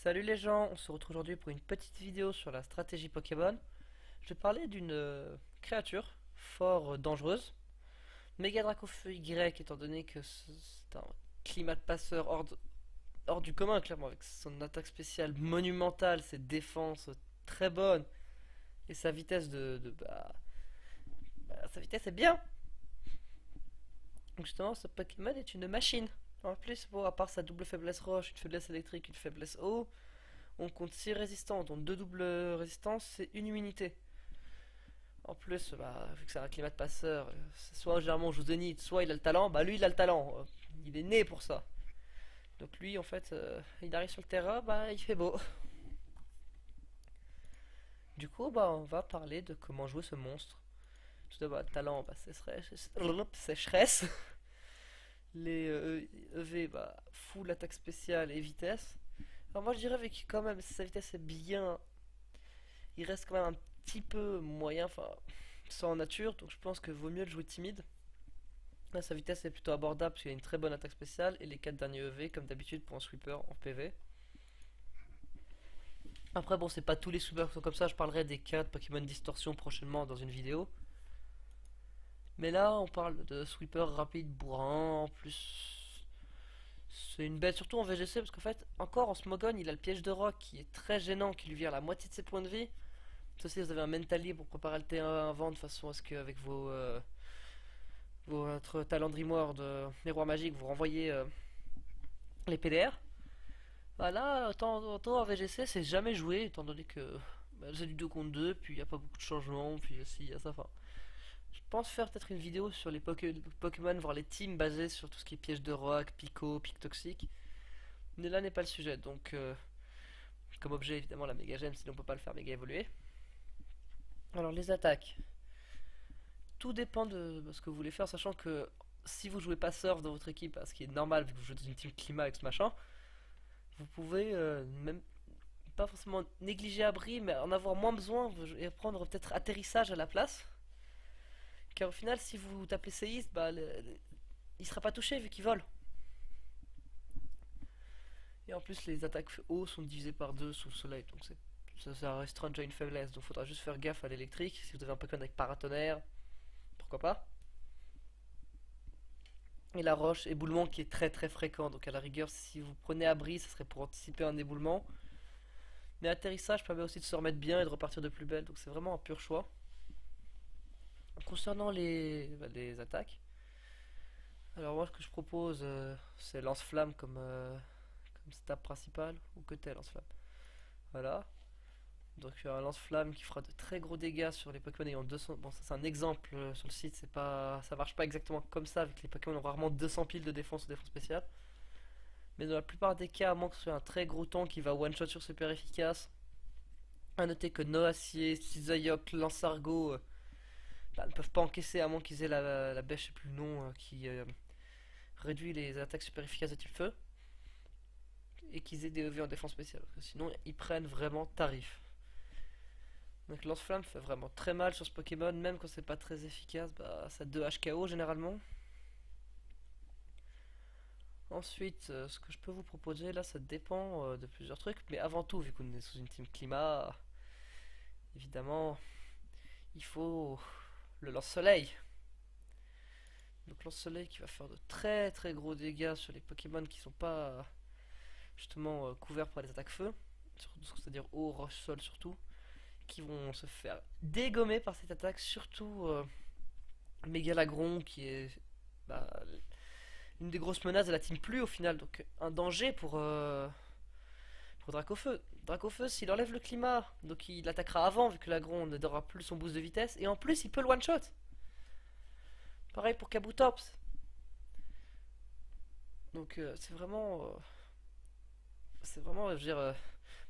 Salut les gens, on se retrouve aujourd'hui pour une petite vidéo sur la stratégie Pokémon. Je vais parler d'une créature fort dangereuse, Méga Dracofeu Y, étant donné que c'est un climat de passeur hors du commun, clairement, avec son attaque spéciale monumentale, ses défenses très bonnes, et sa vitesse sa vitesse est bien. Donc justement, ce Pokémon est une machine. En plus, bon, à part sa double faiblesse roche, une faiblesse électrique, une faiblesse eau, on compte 6 résistants, dont 2 doubles résistances et une immunité. En plus, vu que c'est un climat de passeur, soit généralement on joue Zénith, soit il a le talent, lui il a le talent, il est né pour ça. Donc lui en fait, il arrive sur le terrain, il fait beau. Du coup, on va parler de comment jouer ce monstre. Tout d'abord, talent, sécheresse. Les EV, full attaque spéciale et vitesse. Alors moi je dirais avec quand même sa vitesse est bien, il reste quand même un petit peu moyen, enfin sans nature, donc je pense que vaut mieux le jouer timide. Là sa vitesse est plutôt abordable parce qu'il a une très bonne attaque spéciale et les 4 derniers EV comme d'habitude pour un sweeper en PV. Après bon c'est pas tous les sweepers qui sont comme ça, je parlerai des 4 Pokémon distorsion prochainement dans une vidéo. Mais là on parle de sweeper rapide bourrin, en plus c'est une bête surtout en VGC parce qu'en fait encore en Smogon il a le piège de roc qui est très gênant, qui lui vire la moitié de ses points de vie. Aussi vous avez un mentali pour préparer le T1 avant de façon à ce qu'avec votre talent Dreamward de miroir magique vous renvoyez les PDR. Voilà, autant en VGC c'est jamais joué étant donné que c'est du 2 contre 2, puis il n'y a pas beaucoup de changements, puis aussi il y a ça. Enfin, je pense faire peut-être une vidéo sur les Pokémon, voir les teams basés sur tout ce qui est piège de rock, pic toxique. Mais là n'est pas le sujet, donc comme objet évidemment la méga gemme, sinon on peut pas le faire méga évoluer. Alors les attaques. Tout dépend de ce que vous voulez faire, sachant que si vous jouez pas surf dans votre équipe, ce qui est normal vu que vous jouez dans une team climat avec ce machin, vous pouvez même pas forcément négliger abri, mais en avoir moins besoin et prendre peut-être atterrissage à la place. Car au final, si vous tapez séiste, il sera pas touché vu qu'il vole. Et en plus, les attaques haut sont divisées par 2 sous le soleil, donc ça restreint déjà une faiblesse. Donc faudra juste faire gaffe à l'électrique. Si vous avez un Pokémon avec paratonnerre, pourquoi pas. Et la roche, éboulement qui est très fréquent, donc à la rigueur si vous prenez abri ça serait pour anticiper un éboulement. Mais atterrissage permet aussi de se remettre bien et de repartir de plus belle, donc c'est vraiment un pur choix. Concernant les attaques, alors moi ce que je propose c'est lance-flamme comme stab principal, ou que tel lance-flamme. Voilà, donc un lance-flamme qui fera de très gros dégâts sur les Pokémon ayant 200. Bon, ça c'est un exemple sur le site, c'est pas, ça marche pas exactement comme ça, vu que les Pokémon ont rarement 200 piles de défense ou défense spéciale. Mais dans la plupart des cas, à moins que ce soit un très gros tank qui va one-shot sur super efficace. A noter que Noacier, Sisayok, Lansargo ne peuvent pas encaisser à moins qu'ils aient la bêche, je sais plus le nom, qui réduit les attaques super efficaces de type feu. Et qu'ils aient des EV en défense spéciale, parce que sinon ils prennent vraiment tarif. Donc lance-flamme fait vraiment très mal sur ce Pokémon, même quand c'est pas très efficace, ça 2 HKO généralement. Ensuite, ce que je peux vous proposer là, ça dépend de plusieurs trucs, mais avant tout, vu qu'on est sous une team climat, évidemment, il faut le lance-soleil. Donc lance-soleil qui va faire de très gros dégâts sur les Pokémon qui sont pas justement couverts par les attaques feu, c'est-à-dire eau, roche, sol surtout, qui vont se faire dégommer par cette attaque, surtout Mégalagron qui est une des grosses menaces de la team pluie au final, donc un danger pour Dracofeu. Dracofeu, s'il enlève le climat, donc il attaquera avant vu que l'agron ne donnera plus son boost de vitesse, et en plus il peut le one shot. Pareil pour Kabutops. Donc c'est vraiment, je veux dire,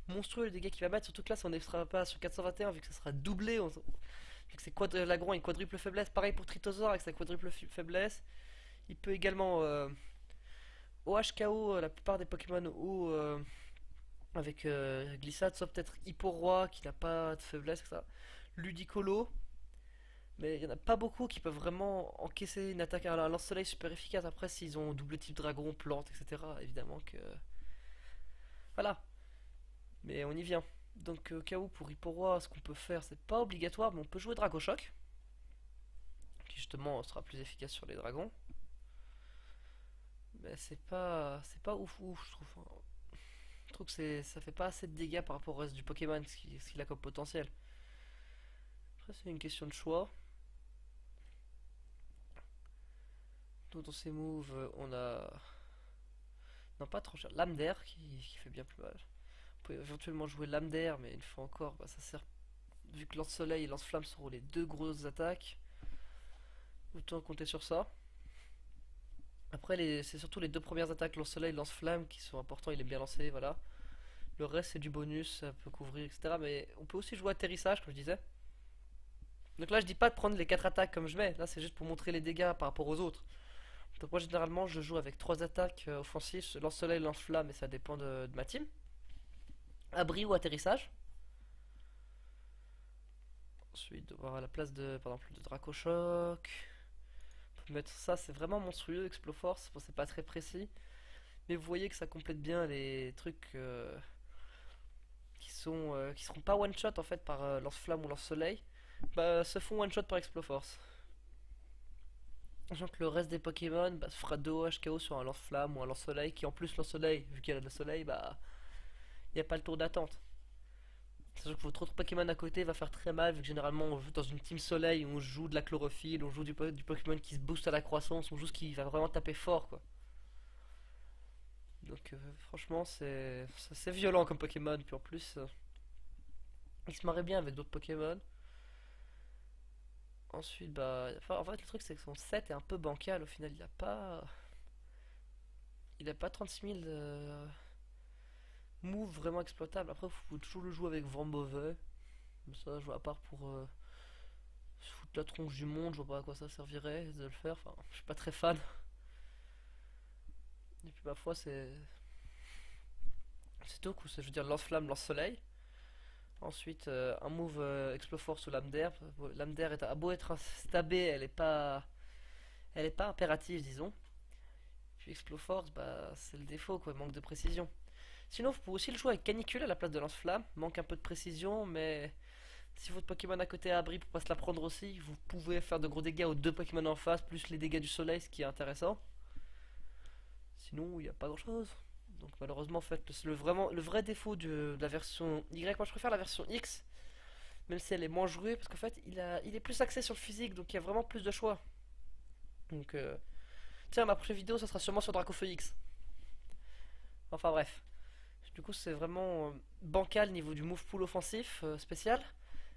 monstrueux les dégâts qu'il va mettre, surtout que là, si on ne sera pas sur 421, vu que ça sera doublé, vu que c'est l'agron a une quadruple faiblesse. Pareil pour Tritosaur avec sa quadruple faiblesse. Il peut également OHKO la plupart des Pokémon ou avec glissade, sauf peut-être Hipporoi qui n'a pas de faiblesse, etc. Ludicolo, mais il n'y en a pas beaucoup qui peuvent vraiment encaisser une attaque à un lance-soleil super efficace. Après, s'ils ont double type dragon, plante, etc., évidemment que. Voilà. Mais on y vient. Donc au cas où pour Ripporoi, ce qu'on peut faire, c'est pas obligatoire, mais on peut jouer Dragochoc, qui justement sera plus efficace sur les dragons. Mais c'est pas ouf ouf, je trouve. Enfin, je trouve que ça fait pas assez de dégâts par rapport au reste du Pokémon, ce qu'il a comme potentiel. Après c'est une question de choix. Donc dans ces moves, on a... Non, pas trop cher. Lame d'air qui fait bien plus mal. On peut éventuellement jouer lame d'air, mais une fois encore, bah, ça sert. Vu que lance-soleil et lance-flamme seront les deux grosses attaques, autant compter sur ça. Après, c'est surtout les deux premières attaques, lance-soleil et lance-flamme, qui sont importants. Il est bien lancé, voilà. Le reste, c'est du bonus, ça peut couvrir, etc. Mais on peut aussi jouer atterrissage, comme je disais. Donc là, je dis pas de prendre les 4 attaques comme je mets. Là, c'est juste pour montrer les dégâts par rapport aux autres. Donc moi, généralement, je joue avec 3 attaques offensives, lance-soleil, lance-flamme, et ça dépend de ma team. Abri ou atterrissage. Ensuite, on va à la place de, par exemple, de Dracochoc. On peut mettre ça, c'est vraiment monstrueux, Exploforce. Bon, c'est pas très précis. Mais vous voyez que ça complète bien les trucs qui seront pas one shot en fait par lance-flamme ou lance-soleil. Bah, se font one shot par Exploforce. Sachant que le reste des Pokémon bah, se fera 2 HKO sur un lance-flamme ou un lance-soleil qui en plus lance-soleil, vu qu'il y a le soleil, bah il n'y a pas le tour d'attente. Sachant que votre autre Pokémon à côté va faire très mal, vu que généralement on joue dans une team soleil où on joue de la chlorophylle, on joue du Pokémon qui se booste à la croissance, on joue ce qui va vraiment taper fort quoi. Donc franchement c'est violent comme Pokémon, puis en plus il se marrait bien avec d'autres Pokémon. Ensuite bah enfin, en fait le truc c'est que son set est un peu bancal au final, il a pas 36 000 moves vraiment exploitables. Après vous pouvez toujours le jouer avec vent mauvais. Mais ça je vois à part pour se foutre la tronche du monde, je vois pas à quoi ça servirait de le faire. Enfin, je suis pas très fan. Et puis ma foi, c'est tout. Je veux dire, lance-flamme, lance-soleil. Ensuite, un move Exploforce ou lame d'air. Lame d'air a beau être un stabé, elle est pas impérative, disons. Puis Exploforce, bah, c'est le défaut, quoi, manque de précision. Sinon, vous pouvez aussi le jouer avec Canicule à la place de lance-flamme. Manque un peu de précision, mais si votre Pokémon à côté est abri pour pas se la prendre aussi, vous pouvez faire de gros dégâts aux deux Pokémon en face, plus les dégâts du soleil, ce qui est intéressant. Sinon, il n'y a pas grand chose. Donc malheureusement, en fait, le vrai défaut de la version Y, moi je préfère la version X, même si elle est moins jouée, parce qu'en fait, il est plus axé sur le physique, donc il y a vraiment plus de choix. Donc, tiens, ma prochaine vidéo, ça sera sûrement sur Dracofeu X. Enfin bref. Du coup, c'est vraiment bancal niveau du move pool offensif spécial,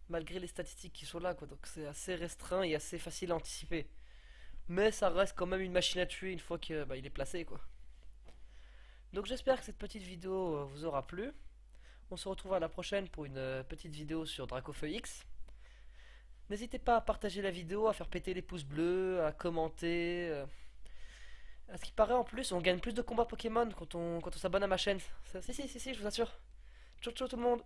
malgré les statistiques qui sont là, quoi. Donc c'est assez restreint et assez facile à anticiper. Mais ça reste quand même une machine à tuer une fois que bah, il est placé, quoi. Donc j'espère que cette petite vidéo vous aura plu. On se retrouve à la prochaine pour une petite vidéo sur Dracofeu X. N'hésitez pas à partager la vidéo, à faire péter les pouces bleus, à commenter. À ce qui paraît en plus, on gagne plus de combats Pokémon quand on s'abonne à ma chaîne. Si, je vous assure. Ciao ciao tout le monde.